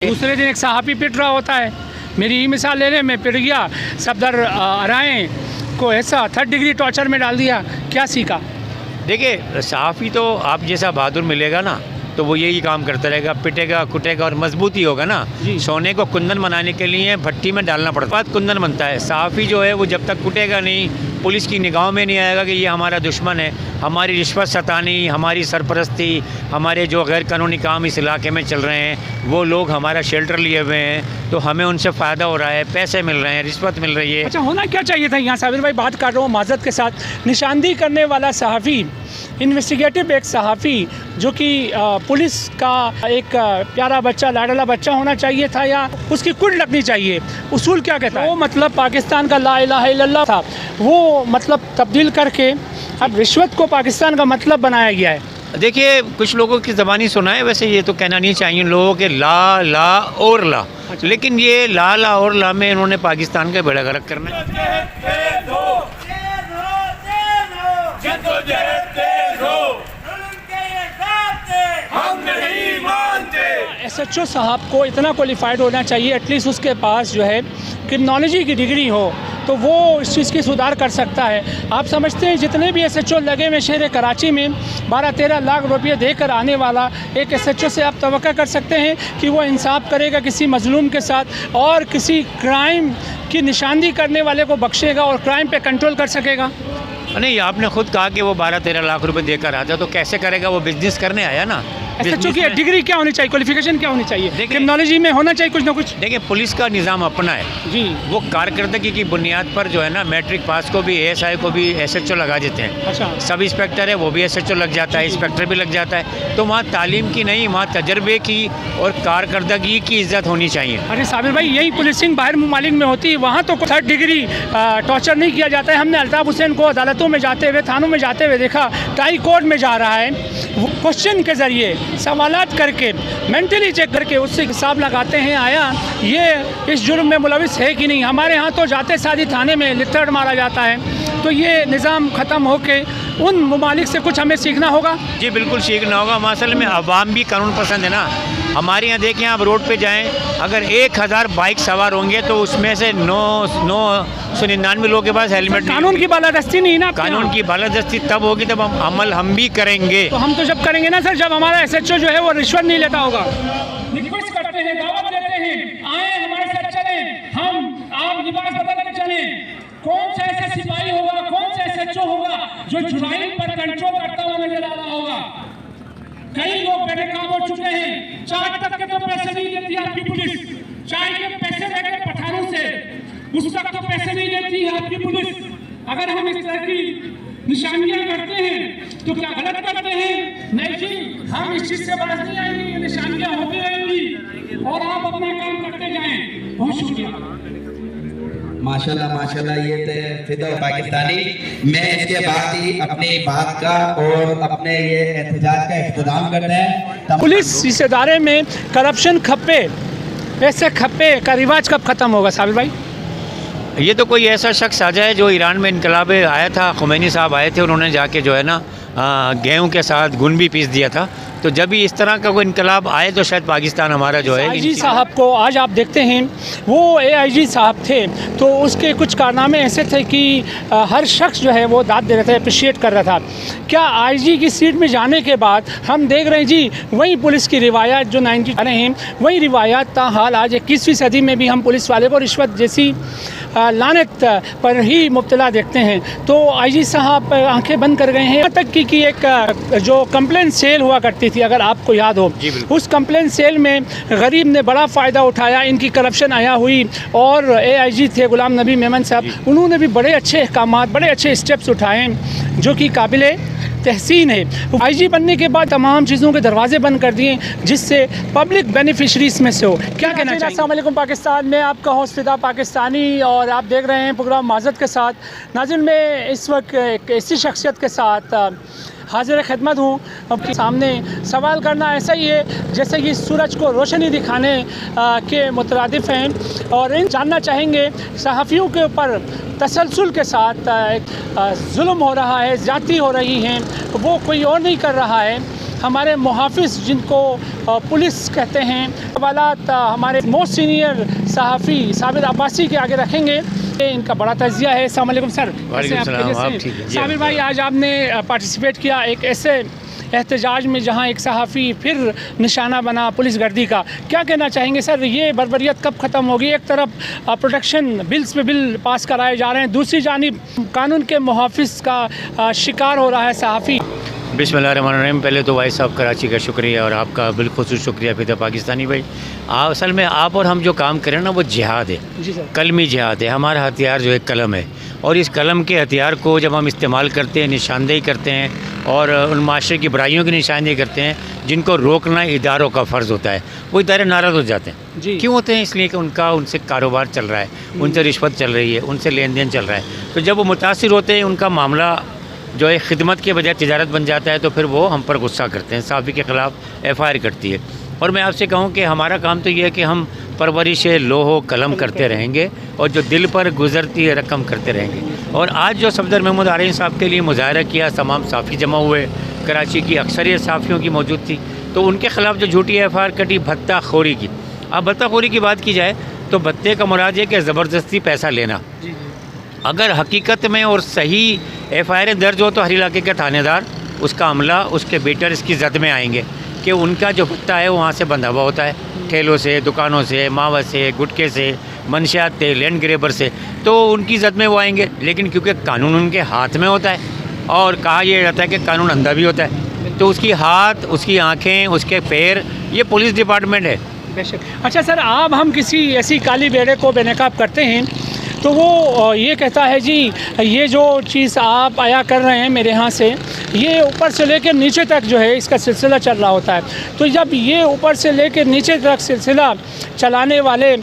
दूसरे दिन एक सहाफ़ी पिट रहा होता है। मेरी ही मिसाल ले लें, मैं पिट गया, सफदर अराएँ को ऐसा 3rd डिग्री टॉर्चर में डाल दिया, क्या सीखा? देखिए, सहाफ़ी तो आप जैसा बहादुर मिलेगा ना तो वो यही काम करता रहेगा, पिटेगा कुटेगा और मजबूती होगा ना। सोने को कुंदन बनाने के लिए भट्टी में डालना पड़ता है, कुंदन बनता है। सहाफ़ी जो है वो जब तक कुटेगा नहीं, पुलिस की निगाहों में नहीं आएगा कि ये हमारा दुश्मन है, हमारी रिश्वत सतानी, हमारी सरपरस्ती, हमारे जो गैर कानूनी काम इस इलाके में चल रहे हैं, वो लोग हमारा शेल्टर लिए हुए हैं, तो हमें उनसे फ़ायदा हो रहा है, पैसे मिल रहे हैं, रिश्वत मिल रही है। अच्छा, होना क्या चाहिए था यहाँ? साबिर भाई बात कर रहा हूँ माज़रत के साथ। निशानदी करने वाला सहाफ़ी, इन्वेस्टिगेटिव एक सहाफ़ी जो कि पुलिस का एक प्यारा बच्चा, लाडला बच्चा होना चाहिए था, या उसकी कुंड लगनी चाहिए? उसूल क्या कहता है? वो मतलब पाकिस्तान का ला इलाहा इल्लल्लाह था, वो मतलब तब्दील करके अब रिश्वत को पाकिस्तान का मतलब बनाया गया है। देखिए, कुछ लोगों की ज़बानी सुना है, वैसे ये तो कहना नहीं चाहिए लोगों के ला और ला, लेकिन ये ला और ला में इन्होंने पाकिस्तान का बेड़ा गर्क करना है। SHO साहब को इतना क्वालिफाइड होना चाहिए, एटलीस्ट उसके पास जो है क्रिमिनोलॉजी की डिग्री हो, तो वो इस चीज़ की सुधार कर सकता है। आप समझते हैं जितने भी SHO लगे हुए शहर कराची में 12-13 लाख रुपये देकर आने वाला एक SHO से आप तवक्का कर सकते हैं कि वो इंसाफ करेगा किसी मजलूम के साथ और किसी क्राइम की निशानदी करने वाले को बख्शेगा और क्राइम पे कंट्रोल कर सकेगा? नहीं, आपने खुद कहा कि वो 12-13 लाख रुपए देकर आता, तो कैसे करेगा? वो बिजनेस करने आया ना। SHO की डिग्री क्या होनी चाहिए, क्वालिफिकेशन क्या होनी चाहिए? क्रिमिनोलॉजी में होना चाहिए कुछ ना कुछ। देखिए, पुलिस का निज़ाम अपना है जी, वो कारकर्दगी की बुनियाद पर जो है ना, मैट्रिक पास को भी, ASI को भी SHO लगा देते हैं। अच्छा, सब इंस्पेक्टर है वो भी SHO लग जाता है, इंस्पेक्टर भी लग जाता है। तो वहाँ तालीम की नहीं, वहाँ तजर्बे की और कारकर्दगी की इज्जत होनी चाहिए। अरे साबिर भाई, यही पुलिसिंग बाहर ममालिक में होती है, वहाँ तो 3rd डिग्री टॉर्चर नहीं किया जाता है। हमने अल्ताफ़ हुसैन को अदालतों में जाते हुए, थानों में जाते हुए देखा, ट्राई कोर्ट में जा रहा है, क्वेश्चन के ज़रिए सवालात करके, मेंटली चेक करके उससे हिसाब लगाते हैं आया ये इस जुर्म में मुलविस है कि नहीं। हमारे यहाँ तो जाते सादी थाने में लिट्टड़ मारा जाता है। तो ये निज़ाम ख़त्म होके उन ममालिक से कुछ हमें सीखना होगा। जी बिल्कुल सीखना होगा। असल में अवाम भी कानून पसंद है ना। हमारे यहाँ देखें, आप रोड पे जाएं, अगर 1000 बाइक सवार होंगे तो उसमें से 999 लोगों के पास हेलमेट नहीं। कानून की बालादस्ती नहीं ना। कानून की बालादस्ती तब होगी तब हम अमल हम भी करेंगे। तो हम तो जब करेंगे ना सर, जब हमारा SHO जो है वो रिश्वत नहीं लेता होगा। रिक्वेस्ट करते हैं, दावत देते हैं, आए हमारे साथ चलें, हम आप लिबास बदल कर चलें। कौन सा ऐसा सिपाही होगा, कौन सा SHO होगा जो जुराइम पर कंट्रोल करता हुआ नजर आ रहा होगा? कई लोग बेनकाब हो चुके हैं। चाय तक के तो पैसे नहीं देती आपकी पुलिस, चाय के पैसे लेकर पठानों से, उस तक तो पैसे नहीं देती है आपकी पुलिस। अगर हम इस तरह की निशानियां करते हैं तो क्या गलत करते हैं? नहीं जी, हम इस चीज से बाहर नहीं आएंगे, ये निशानियां होती रहेंगी और आप अपना काम करते जाएं। बहुत शुक्रिया। माशाल्लाह माशाल्लाह, ये थे फिदा पाकिस्तानी। मैं इसके बाद ही अपनी बात का और अपने ये एहतजाज का इख्तिताम करते हैं। पुलिस इस इदारे में करप्शन खप्पे, ऐसे खप्पे का रिवाज कब ख़त्म होगा साबिर भाई? ये तो कोई ऐसा शख्स आ जाए जो ईरान में इनकलाब आया था, खुमैनी साहब आए थे, उन्होंने जाके जो है ना गेहूँ के साथ गुण भी पीस दिया था। तो जब भी इस तरह का कोई इनकलाब आए तो शायद पाकिस्तान हमारा जो है। AIG साहब को आज आप देखते हैं, वो AIG साहब थे तो उसके कुछ कारनामे ऐसे थे कि हर शख्स जो है वो दाद दे रहा था, अप्रिशिएट कर रहा था। क्या IG की सीट में जाने के बाद हम देख रहे हैं जी वही पुलिस की रिवायत जो 90 आ रहे हैं, वही रिवायत ताहाल आज 21वीं सदी में भी हम पुलिस वाले को रिश्वत जैसी लानत पर ही मुब्तला देखते हैं। तो IG साहब आंखें बंद कर गए हैं। यहाँ तक कि एक जो कंप्लेंट सेल हुआ करती थी, अगर आपको याद हो, उस कंप्लेंट सेल में गरीब ने बड़ा फ़ायदा उठाया, इनकी करप्शन आया हुई। और AIG थे गुलाम नबी मेमन साहब, उन्होंने भी बड़े अच्छे अहकामात, बड़े अच्छे स्टेप्स उठाए जो कि काबिले तहसीन है। IG बनने के बाद तमाम चीज़ों के दरवाजे बंद कर दिए जिससे पब्लिक बेनिफिशरीज में से हो। क्या कहना चाहिए? अस्सलाम वालेकुम पाकिस्तान में आपका होस्ट फिदा पाकिस्तानी और आप देख रहे हैं प्रोग्राम माज़रत के साथ। नाज़रीन, मैं इस वक्त एक ऐसी शख्सियत के साथ हाजिर खिदमत हूँ। अब सामने सवाल करना ऐसा ही है जैसे कि सूरज को रोशनी दिखाने के मुतरादिफ हैं और इन जानना चाहेंगे सहाफ़ियों के ऊपर तसलसल के साथ जुल्म हो रहा है, ज़्यादती हो रही हैं, वो कोई और नहीं कर रहा है, हमारे मुहाफिज जिनको पुलिस कहते हैं, हवालात हमारे मोस्ट सीनियर सहाफ़ी साबिर अब्बासी के आगे रखेंगे। इनका बड़ा तजिया है। अस्सलाम वालेकुम सर। वालेकुम सलाम। आप ठीक हैं? साबिर भाई, आज आपने पार्टिसिपेट किया एक ऐसे एहतजाज में जहां एक सहाफ़ी फिर निशाना बना पुलिस गर्दी का, क्या कहना चाहेंगे सर? ये बर्बरियत कब ख़त्म होगी? एक तरफ प्रोटेक्शन बिल्स पे बिल पास कराए जा रहे हैं, दूसरी जानिब कानून के मुहाफिज का शिकार हो रहा है सहाफ़ी। बिस्मिल्लाहिर्रहमानिर्रहीम। पहले तो भाई साहब कराची का शुक्रिया और आपका बिलखुसूस शुक्रिया फिदा पाकिस्तानी भाई। असल में आप और हम जो काम करें ना वो जिहाद है, जी सर। कलमी जिहाद है। हमारा हथियार जो है कलम है, और इस कलम के हथियार को जब हम इस्तेमाल करते हैं, निशानदेही करते हैं और उन माशरे की बुराइयों की निशानदेही करते हैं जिनको रोकना इदारों का फ़र्ज़ होता है, वो इदारे नाराज़ हो जाते हैं। जी। क्यों होते हैं? इसलिए कि उनसे कारोबार चल रहा है, उनसे रिश्वत चल रही है, उनसे लेन देन चल रहा है। तो जब वो मुतासिर होते हैं, उनका मामला जो है खिदमत के बजाय तिजारत बन जाता है, तो फिर वो हम पर गुस्सा करते हैं, साफ़ी के ख़िलाफ़ FIR करती है। और मैं आपसे कहूँ कि हमारा काम तो ये है कि हम परवरिश लोहो कलम करते रहेंगे और जो दिल पर गुज़रती है रकम करते रहेंगे। और आज जो सफदर महमूद आरियन साहब के लिए मुजाहरा किया, तमाम साफ़ी जमा हुए, कराची की अक्सरियत साफ़ियों की मौजूद थी, तो उनके ख़िलाफ़ जो झूठी FIR कटी भत्ताखोरी की। अब भत्ताखोरी की बात की जाए तो भत्ते का मुराद है कि ज़बरदस्ती पैसा लेना। अगर हकीकत में और सही FIR दर्ज हो तो हर इलाके के थानेदार, उसका अमला, उसके बेटर इसकी जद में आएंगे कि उनका जो भत्ता है वहाँ से बंधा हुआ होता है, ठेलों से, दुकानों से, मावा से, गुटके से, मंशियात से, लैंड ग्रेबर से, तो उनकी जद में वो आएंगे। लेकिन क्योंकि कानून उनके हाथ में होता है और कहा यह जाता है कि कानून अंधा भी होता है, तो उसकी हाथ, उसकी आँखें, उसके पैर, ये पुलिस डिपार्टमेंट है। बेशक। अच्छा सर, अब हम किसी ऐसी काली बेड़े को बेनकाब करते हैं तो वो ये कहता है जी ये जो चीज़ आप आया कर रहे हैं मेरे यहाँ से, ये ऊपर से लेकर नीचे तक जो है इसका सिलसिला चल रहा होता है। तो जब ये ऊपर से लेकर नीचे तक सिलसिला चलाने वाले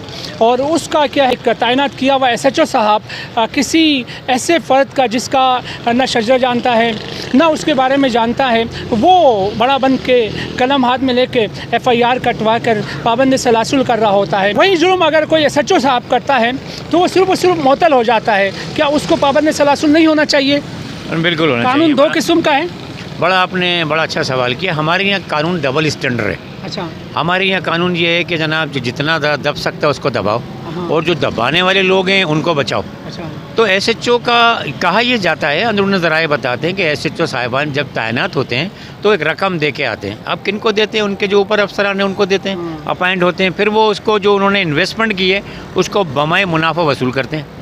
और उसका क्या है तैनात किया हुआ SHO साहब किसी ऐसे फ़र्द का जिसका न शजरा जानता है न उसके बारे में जानता है, वो बड़ा बन के कलम हाथ में लेके FIR कटवा कर पाबंद सलासुल कर रहा होता है। वही जुर्म अगर कोई SHO साहब करता है तो वो सिर्फ मुअत्तल हो जाता है, क्या उसको पाबंद सलासुल नहीं होना चाहिए? बिल्कुल होना चाहिए। कानून दो किस्म का है। आपने बड़ा अच्छा सवाल किया। हमारे यहाँ कानून डबल स्टैंडर्ड है। अच्छा। हमारे यहाँ कानून ये है कि जनाब जो जितना दब सकता है उसको दबाओ और जो दबाने वाले लोग हैं उनको बचाओ। अच्छा। तो SHO का कहा यह जाता है, अंदरूनी ज़राए बताते हैं कि SHO साहिबान जब तैनात होते हैं तो एक रकम दे के आते हैं। अब किन को देते हैं? उनके जो ऊपर अफसरान हैं उनको देते हैं, अपॉइंट होते हैं, फिर वो उसको जो उन्होंने इन्वेस्टमेंट की है उसको बमाए मुनाफा वसूल करते हैं।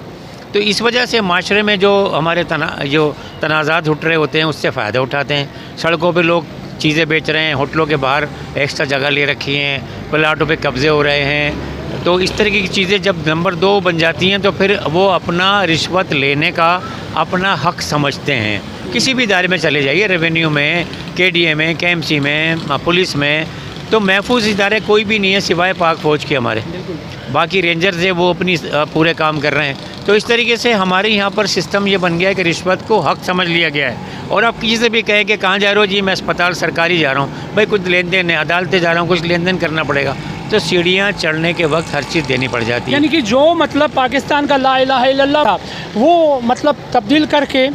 तो इस वजह से माशरे में जो हमारे जो तनाज़ात उठ रहे होते हैं उससे फ़ायदा उठाते हैं। सड़कों पे लोग चीज़ें बेच रहे हैं, होटलों के बाहर एक्स्ट्रा जगह ले रखी हैं, प्लाटों पे कब्ज़े हो रहे हैं। तो इस तरीके की चीज़ें जब नंबर 2 बन जाती हैं तो फिर वो अपना रिश्वत लेने का अपना हक़ समझते हैं। किसी भी इदारे में चले जाइए, रेवेन्यू में, KDA में, KMC में, पुलिस में, तो महफूज इदारे कोई भी नहीं है सिवाय पाक फ़ौज के हमारे। बाकी रेंजर्स है वो अपनी पूरे काम कर रहे हैं। तो इस तरीके से हमारे यहाँ पर सिस्टम ये बन गया है कि रिश्वत को हक़ समझ लिया गया है। और आप किसी से भी कहें कि कहाँ जा रहे हो? जी मैं अस्पताल सरकारी जा रहा हूँ। भाई कुछ लेन देन है, अदालतें जा रहा हूँ, कुछ लेन देन करना पड़ेगा, तो सीढ़ियाँ चढ़ने के वक्त हर चीज़ देनी पड़ जाती है। यानी कि जो मतलब पाकिस्तान का ला इलाहा इल्लल्लाह था वो मतलब तब्दील करके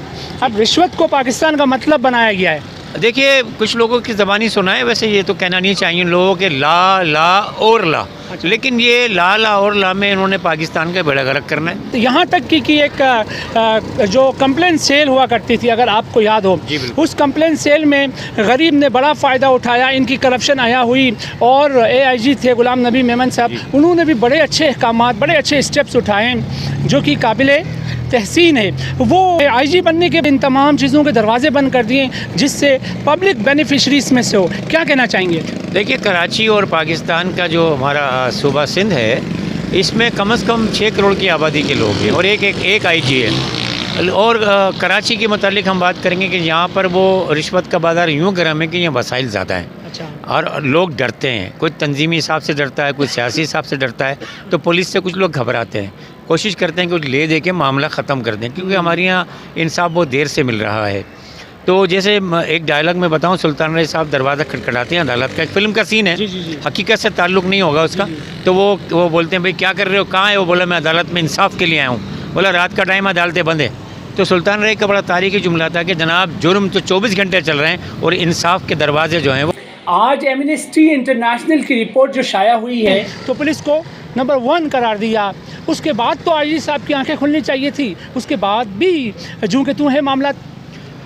अब रिश्वत को पाकिस्तान का मतलब बनाया गया है। देखिए कुछ लोगों की ज़बानी सुना है, वैसे ये तो कहना नहीं चाहिए लोगों के ला और ला, लेकिन ये ला और ला में इन्होंने पाकिस्तान का बेड़ा गर्क करना है। तो यहाँ तक कि एक जो कंप्लेन सेल हुआ करती थी, अगर आपको याद हो, उस कंप्लेन सेल में गरीब ने बड़ा फ़ायदा उठाया, इनकी करप्शन आया हुई और AIG थे गुलाम नबी मेमन साहब, उन्होंने भी बड़े अच्छे अहकामात, बड़े अच्छे स्टेप्स उठाए जो कि काबिले तहसीन है। वो IG बनने के इन तमाम चीज़ों के दरवाजे बंद कर दिए जिससे पब्लिक बेनिफिशरीज में से हो। क्या कहना चाहेंगे? देखिए कराची और पाकिस्तान का जो हमारा सूबा सिंध है, इसमें कम से कम 6 करोड़ की आबादी के लोग हैं और एक IG है। और कराची के मुतालिक हम बात करेंगे कि यहाँ पर वो रिश्वत का बाज़ार यूँ गर्म है कि यहाँ वसाइल ज़्यादा हैं। अच्छा। और लोग डरते हैं, कोई तंजीमी हिसाब से डरता है, कोई सियासी हिसाब से डरता है, तो पुलिस से कुछ लोग घबराते हैं, कोशिश करते हैं कि कुछ ले दे के मामला ख़त्म कर दें, क्योंकि हमारे यहाँ इंसाफ बहुत देर से मिल रहा है। तो जैसे एक डायलॉग में बताऊं, सुल्तान रईस साहब दरवाज़ा खटखटाते हैं अदालत का, एक फ़िल्म का सीन है, हकीकत से ताल्लुक़ नहीं होगा उसका। तो वो बोलते हैं भाई क्या कर रहे हो, कहाँ है? वो बोला मैं अदालत में इंसाफ के लिए आया हूँ। बोला रात का टाइम अदालतें बंद है। तो सुल्तान रईस का बड़ा तारीख़ी जुमला था कि जनाब जुर्म तो 24 घंटे चल रहे हैं और इंसाफ के दरवाजे जो हैं वो आज एमनेस्टी इंटरनेशनल की रिपोर्ट जो शाया हुई है तो पुलिस को नंबर 1 करार दिया। उसके बाद तो आईजी साहब की आंखें खुलनी चाहिए थी। उसके बाद भी जूं के तूं है मामला।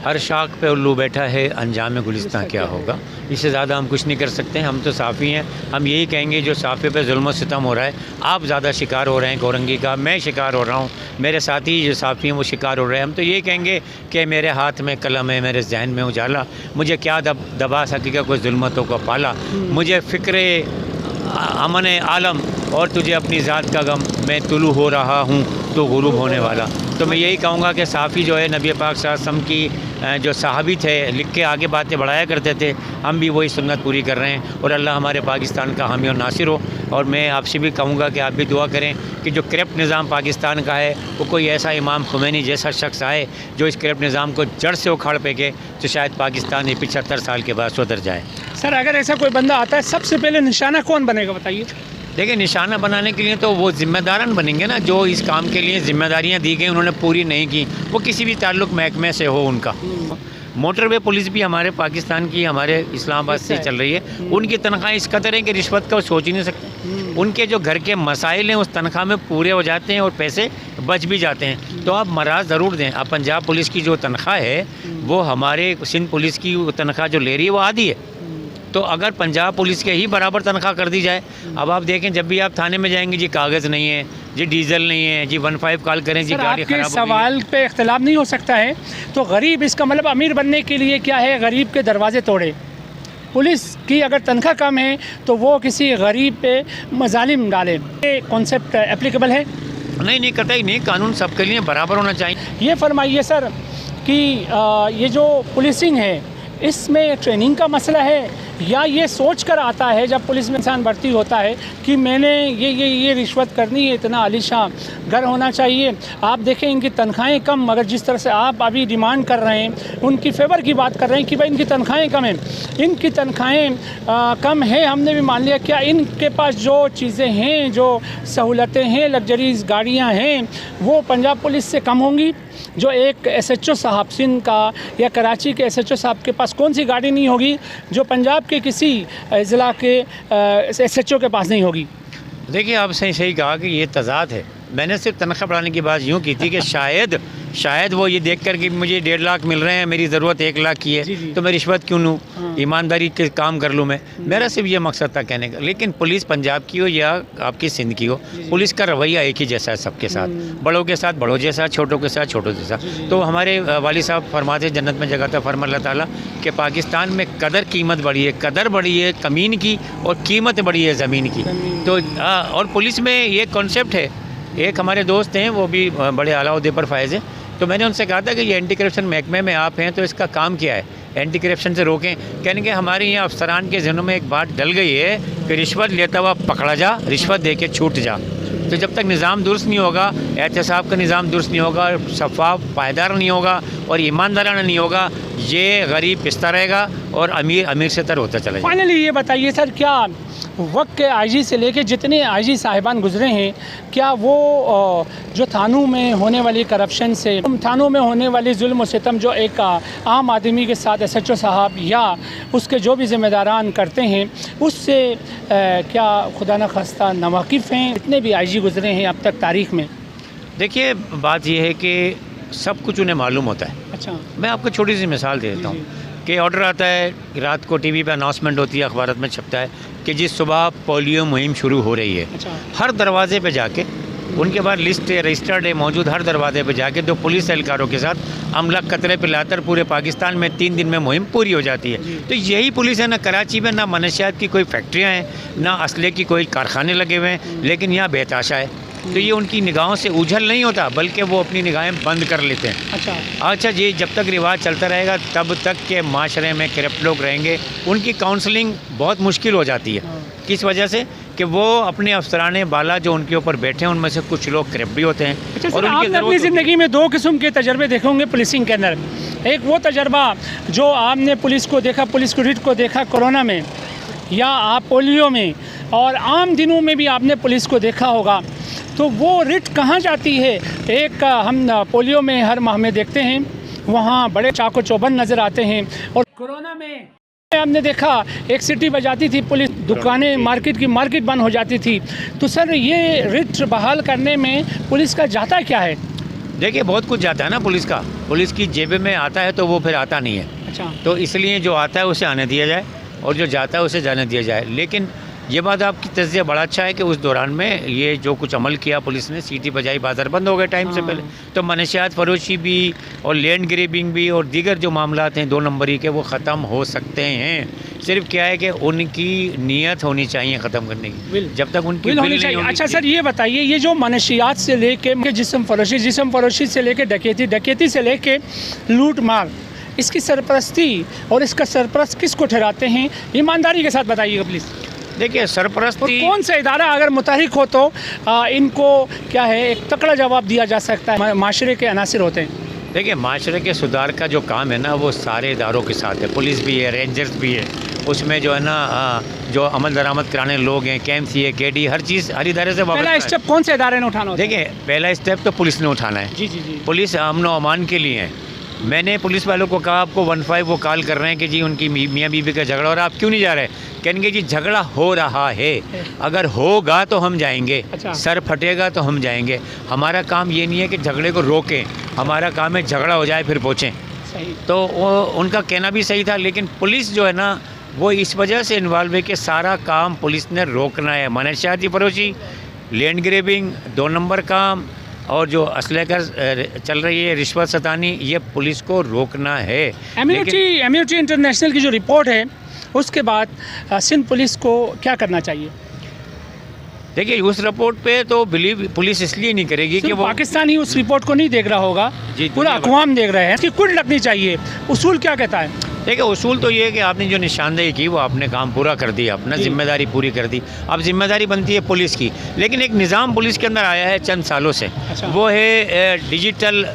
हर शाख पे उल्लू बैठा है, अंजाम गुलिस्तां क्या होगा, इससे ज़्यादा हम कुछ नहीं कर सकते। हम तो साफ़ी हैं। हम यही कहेंगे जो साफ़े पे जुल्म सितम हो रहा है, आप ज़्यादा शिकार हो रहे हैं गौरंगी का, मैं शिकार हो रहा हूँ, मेरे साथी जो साफ़ी हैं वो शिकार हो रहे हैं। हम तो यही कहेंगे कि मेरे हाथ में कलम है, मेरे जहन में उजाला, मुझे क्या दबा सकेगा कोई जुल्मतों को पाला, मुझे फ़िक्र अमन आलम और तुझे अपनी ज़ात का गम, मैं तुलू हो रहा हूँ तो गुरूब होने वाला। तो मैं यही कहूँगा कि साफ़ी जो है नबी पाक सल्लल्लाहु अलैहि वसल्लम की जो सहाबी थे, लिख के आगे बातें बढ़ाया करते थे, हम भी वही सुन्नत पूरी कर रहे हैं। और अल्लाह हमारे पाकिस्तान का हामी और नासिर हो। और मैं आपसे भी कहूँगा कि आप भी दुआ करें कि जो करप्ट निज़ाम पाकिस्तान का है वो कोई ऐसा इमाम खुमैनी जैसा शख्स आए जो इस करप्ट निज़ाम को जड़ से उखाड़ फेंके, तो शायद पाकिस्तान ये 75 साल के बाद सुधर जाए। सर अगर ऐसा कोई बंदा आता है सबसे पहले निशाना कौन बनेगा बताइए? देखिए, निशाना बनाने के लिए तो वो ज़िम्मेदारन बनेंगे ना, जो इस काम के लिए ज़िम्मेदारियां दी गई उन्होंने पूरी नहीं की, वो किसी भी ताल्लुक़ महकमे से हो उनका। मोटरवे पुलिस भी हमारे पाकिस्तान की, हमारे इस्लामाबाद से चल रही है। उनकी तनख्वाह इस कदर है कि रिश्वत का वो सोच ही नहीं सकते। उनके जो घर के मसाइल हैं उस तनख्वाह में पूरे हो जाते हैं और पैसे बच भी जाते हैं। तो आप मराज ज़रूर दें। अब पंजाब पुलिस की जो तनख्वाह है वो हमारे सिंध पुलिस की तनख्वाह जो ले रही है वो आधी है। तो अगर पंजाब पुलिस के ही बराबर तनख्वाह कर दी जाए, अब आप देखें जब भी आप थाने में जाएंगे जी कागज़ नहीं है, जी डीजल नहीं है, जी 15 कॉल करें जी गाड़ी खराब हो गई। सवाल पे इख्तिलाफ नहीं हो सकता है तो गरीब, इसका मतलब अमीर बनने के लिए क्या है, गरीब के दरवाजे तोड़े। पुलिस की अगर तनख्वाह कम है तो वो किसी गरीब पे मजालिम डाले। ये कॉन्सेप्ट एप्लीकेबल है? नहीं, कतई नहीं। कानून सबके लिए बराबर होना चाहिए। ये फरमाइए सर कि ये जो पुलिसिंग है इसमें ट्रेनिंग का मसला है या ये सोच कर आता है जब पुलिस में इंसान भर्ती होता है कि मैंने ये रिश्वत करनी है, इतना आलीशान घर होना चाहिए। आप देखें इनकी तनख्वाहें कम, मगर जिस तरह से आप अभी डिमांड कर रहे हैं उनकी फेवर की बात कर रहे हैं कि भाई इनकी तनख्वाहें कम हैं, इनकी तनख्वाहें कम है, हमने भी मान लिया। क्या इनके पास जो चीज़ें हैं, जो सहूलतें हैं, लग्जरीज गाड़ियाँ हैं, वो पंजाब पुलिस से कम होंगी? जो एक SHO साहब सिंध का या कराची के SHO साहब के पास कौन सी गाड़ी नहीं होगी जो पंजाब के किसी ज़िला के SHO के पास नहीं होगी? देखिए, आप सही कहा कि ये तज़ाद है। मैंने सिर्फ तनख्वाह बढ़ाने की बात यूँ की थी कि शायद वो ये देख कर कि मुझे 1.5 लाख मिल रहे हैं, मेरी ज़रूरत 1 लाख की है, तो मैं रिश्वत क्यों लूँ, ईमानदारी के काम कर लूँ मैं। मेरा सिर्फ ये मकसद था कहने का। लेकिन पुलिस पंजाब की हो या आपकी सिंध की हो, पुलिस का रवैया एक ही जैसा है सबके साथ, बड़ों के साथ बड़ों जैसा, छोटों के साथ छोटों जैसा। तो हमारे वाली साहब फरमाते जन्नत में जगह था फरमा अल्लाह ताला कि पाकिस्तान में कदर कीमत बढ़ी है, कदर बढ़ी है क़मीन की और कीमत बढ़ी है ज़मीन की। तो और पुलिस में ये कॉन्सेप्ट है। एक हमारे दोस्त हैं, वो भी बड़े आला ओहदे पर फायज़ हैं, तो मैंने उनसे कहा था कि ये एंटी करप्शन महकमे में आप हैं तो इसका काम क्या है, एंटी करप्शन से रोकें। कहने के हमारे यहाँ अफसरान के ज़हनों में एक बात डल गई है कि रिश्वत लेता हुआ पकड़ा जा, रिश्वत दे के छूट जा। तो जब तक निज़ाम दुरुस्त नहीं होगा, एहतसाब का निज़ाम दुरुस्त नहीं होगा, शफाफ पायदार नहीं होगा और ईमानदाराना नहीं होगा, ये गरीब पिसता रहेगा और अमीर से तर होता चला जाएगा। फाइनली ये बताइए सर, क्या वक्त के IG से लेके जितने IG साहिबान गुजरे हैं, क्या वो जो थानों में होने वाली करप्शन से, थानों में होने वाली जुल्म और सितम जो एक आम आदमी के साथ SHO साहब या उसके जो भी ज़िम्मेदारान करते हैं, उससे क्या खुदा न खास्ता नावाकिफ़ हैं? इतने भी IG गुजरे हैं अब तक तारीख़ में। देखिए, बात यह है कि सब कुछ उन्हें मालूम होता है। अच्छा, मैं आपको छोटी सी मिसाल दे देता हूँ कि ऑर्डर आता है, रात को TV पे अनाउंसमेंट होती है, अखबारात में छपता है कि जिस सुबह पोलियो मुहिम शुरू हो रही है। अच्छा। हर दरवाजे पे जाके उनके बाद लिस्ट है, रजिस्टर्ड है मौजूद, हर दरवाजे पे जाके 2 पुलिस एहलकारों के साथ अमला कतरे पिलाकर पूरे पाकिस्तान में 3 दिन में मुहिम पूरी हो जाती है। तो यही पुलिस है। ना कराची में ना मनशियात की कोई फैक्ट्रियाँ हैं, ना असले की कोई कारखाने लगे हुए हैं, लेकिन यहाँ बेताशा है। तो ये उनकी निगाहों से उछल नहीं होता, बल्कि वो अपनी निगाहें बंद कर लेते हैं। अच्छा जी, जब तक रिवाज चलता रहेगा तब तक के माशरे में करप्ट लोग रहेंगे। उनकी काउंसलिंग बहुत मुश्किल हो जाती है। किस वजह से? कि वो अपने अफसराने बाला जो उनके ऊपर बैठे हैं उनमें से कुछ लोग करप्ट भी होते हैं। अच्छा, और आपने अपनी ज़िंदगी में 2 किस्म के तजर्बे देखे होंगे पुलिसिंग के अंदर। एक वो तजर्बा जो आपने पुलिस को देखा, पुलिस रिट को देखा कोरोना में या आप पोलियो में, और आम दिनों में भी आपने पुलिस को देखा होगा। तो वो रिट कहाँ जाती है? एक हम पोलियो में हर माह में देखते हैं, वहाँ बड़े चाको चौबंद नज़र आते हैं, और कोरोना में हमने देखा एक सिटी बजाती थी पुलिस, दुकानें मार्केट बंद हो जाती थी। तो सर ये रिट बहाल करने में पुलिस का जाता क्या है? देखिए बहुत कुछ जाता है ना पुलिस की जेब में आता है तो वो फिर आता नहीं है। अच्छा, तो इसलिए जो आता है उसे आने दिया जाए और जो जाता है उसे जाने दिया जाए। लेकिन ये बात आपकी तज्ज़िया बड़ा अच्छा है कि उस दौरान में ये जो कुछ अमल किया पुलिस ने, सीटी बजाई, बाज़ार बंद हो गए टाइम से पहले, तो मनशियात फरोशी भी और लैंड ग्रेबिंग भी और दीगर जो मामलात हैं 2 नंबरी के वो ख़त्म हो सकते हैं। सिर्फ क्या है कि उनकी नीयत होनी चाहिए ख़त्म करने की, जब तक उनकी बिल नहीं होनी। अच्छा सर ये बताइए, ये जो मनशियात से लेके जिस्म फरोशी से लेके डकैती से लेके लूट मार, इसकी सरपरस्ती और इसका सरपरस्त किसको ठहराते हैं? ईमानदारी के साथ बताइएगा प्लीज़। देखिए सरपरस्ती कौन सा इदारा अगर मुतहरिक हो तो इनको क्या है एक तकड़ा जवाब दिया जा सकता है? माशरे के अनासिर होते हैं। देखिए माशरे के सुधार का जो काम है ना वो सारे इदारों के साथ है। पुलिस भी है, रेंजर्स भी है, उसमें जो है ना जो अमल दरामद कराने लोग हैं, KMCA, KD, हर चीज़ हर इदारे से पहला स्टेप कौन से इदारे ने उठाना होता है? देखिए पहला स्टेप तो पुलिस ने उठाना है। जी जी जी। पुलिस अमन व अमान के लिए है। मैंने पुलिस वालों को कहा आपको 15 वो कॉल कर रहे हैं कि जी उनकी मियाँ बीवी का झगड़ा और आप क्यों नहीं जा रहे? कहेंगे जी झगड़ा हो रहा है, अगर होगा तो हम जाएंगे। अच्छा। सर फटेगा तो हम जाएंगे। हमारा काम ये नहीं है कि झगड़े को रोकें, हमारा काम है झगड़ा हो जाए फिर पहुँचें। सही। तो वो उनका कहना भी सही था, लेकिन पुलिस जो है ना वो इस वजह से इन्वॉल्व है कि सारा काम पुलिस ने रोकना है। मनशियाती फरोशी, लैंड ग्रेबिंग, 2 नंबर काम और जो असले का चल रही है रिश्वत सतानी, ये पुलिस को रोकना है। एम्यूनिटी इंटरनेशनल की जो रिपोर्ट है उसके बाद सिंध पुलिस को क्या करना चाहिए? देखिए उस रिपोर्ट पे तो बिलीव पुलिस इसलिए नहीं करेगी कि वो पाकिस्तान ही उस रिपोर्ट को नहीं देख रहा होगा, जी, पूरा अक़वाम देख रहे हैं। इसकी कुल लगनी चाहिए। उसूल क्या कहता है? देखिए उसूल तो ये है कि आपने जो निशानदेही की वो आपने काम पूरा कर दिया, अपना जिम्मेदारी पूरी कर दी। अब जिम्मेदारी बनती है पुलिस की, लेकिन एक निज़ाम पुलिस के अंदर आया है चंद सालों से। अच्छा। वो है डिजिटल,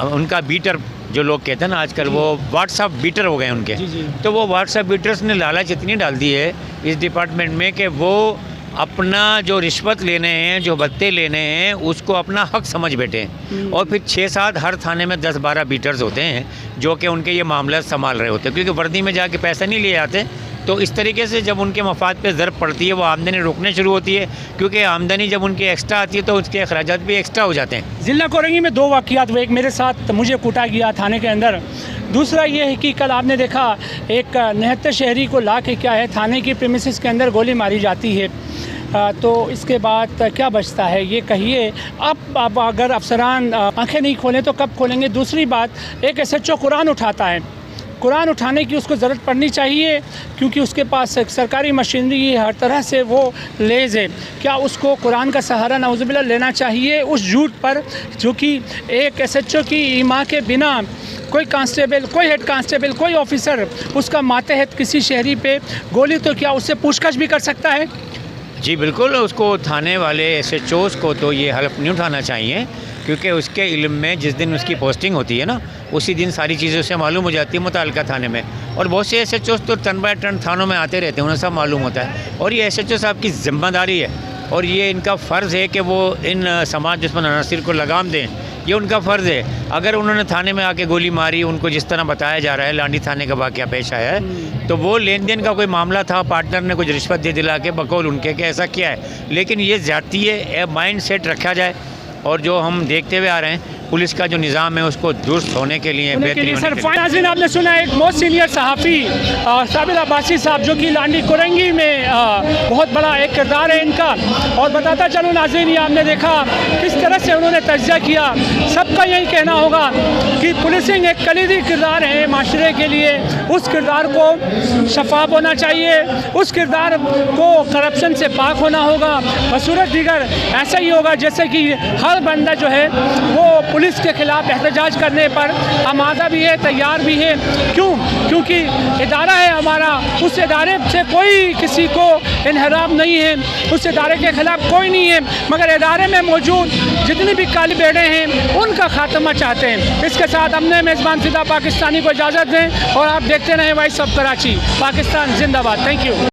उनका बीटर जो लोग कहते हैं ना आजकल, वो व्हाट्सअप बीटर हो गए उनके। जी जी। तो वो व्हाट्सअप बीटर्स ने लालच इतनी डाल दी है इस डिपार्टमेंट में कि वो अपना जो रिश्वत लेने हैं, जो भत्ते लेने हैं, उसको अपना हक समझ बैठे हैं। और फिर 6-7 हर थाने में 10-12 बीटर्स होते हैं जो कि उनके ये मामला संभाल रहे होते हैं, क्योंकि वर्दी में जाके पैसा नहीं लिए जाते। तो इस तरीके से जब उनके मफाद पे ज़रब पड़ती है वो आमदनी रुकने शुरू होती है, क्योंकि आमदनी जब उनकी एक्स्ट्रा आती है तो उसके अखराजात भी एक्स्ट्रा हो जाते हैं। ज़िला कोरंगी में 2 वाक़यात हुए, एक मेरे साथ मुझे कूटा गया थाने के अंदर, दूसरा ये है कि कल आपने देखा एक 69 शहरी को ला के क्या है थाने की प्रीमिसेस के अंदर गोली मारी जाती है। तो इसके बाद क्या बचता है ये कहिए? अब अगर अफसरान आंखें नहीं खोलें तो कब खोलेंगे? दूसरी बात, एक SHO कुरान उठाता है, कुरान उठाने की उसको ज़रूरत पड़नी चाहिए क्योंकि उसके पास सरकारी मशीनरी हर तरह से वो लेज़ है। क्या उसको कुरान का सहारा नाउज़ुबिल्लाह लेना चाहिए उस झूठ पर, जो कि एक SHO की ईमा के बिना कोई कांस्टेबल, कोई हेड कांस्टेबल, कोई ऑफिसर उसका मातहत किसी शहरी पे गोली, तो क्या उससे पूछताछ भी कर सकता है? जी बिल्कुल, उसको थाने वाले SHOs को तो ये हल्फ नहीं उठाना चाहिए, क्योंकि उसके इल्म में जिस दिन उसकी पोस्टिंग होती है ना उसी दिन सारी चीज़ें उसे मालूम हो जाती है मुताल्लिका थाने में। और बहुत से SHOs तो टन बाय टन थानों में आते रहते हैं, उन्हें सब मालूम होता है। और ये SHO साहब की ज़िम्मेदारी है और ये इनका फ़र्ज़ है कि वो इन समाज दुश्मन अनासिर को लगाम दें, ये उनका फ़र्ज़ है। अगर उन्होंने थाने में आके गोली मारी, उनको जिस तरह बताया जा रहा है लांडी थाने का वाक़या पेश आया है, तो वो लेन देन का कोई मामला था, पार्टनर ने कुछ रिश्वत दे दिला के बकौल उनके कि ऐसा किया है। लेकिन ये ज़्यादती है, माइंड सेट रखा जाए और जो हम देखते हुए आ रहे हैं पुलिस का जो निज़ाम है उसको दुरुस्त होने के लिए सर नाज़रीन आपने सुना एक बहुत सीनियर सहाफ़ी साबिर अब्बासी साहब जो कि लांडी कोरंगी में बहुत बड़ा एक किरदार है इनका। और बताता चलूँ नाज़रीन, ये आपने देखा किस तरह से उन्होंने तज्ज़िया किया। सबका यही कहना होगा कि पुलिसिंग एक कलीदी किरदार है माशरे के लिए, उस किरदार को शफाफ होना चाहिए, उस किरदार को करप्शन से पाक होना होगा। बसूरत दीगर ऐसा ही होगा जैसे कि हर बंदा जो है वो पुलिस के खिलाफ एहतजाज करने पर आमादा भी है, तैयार भी है। क्यों? क्योंकि इदारा है हमारा, उस इदारे से कोई किसी को इन्हराम नहीं है, उस इदारे के खिलाफ कोई नहीं है, मगर इदारे में मौजूद जितनी भी काली बेड़े हैं उनका खात्मा चाहते हैं। इसके साथ हमने मेज़बान फिदा पाकिस्तानी को इजाज़त दें और आप देखते रहें वॉइस ऑफ कराची। पाकिस्तान जिंदाबाद। Thank you.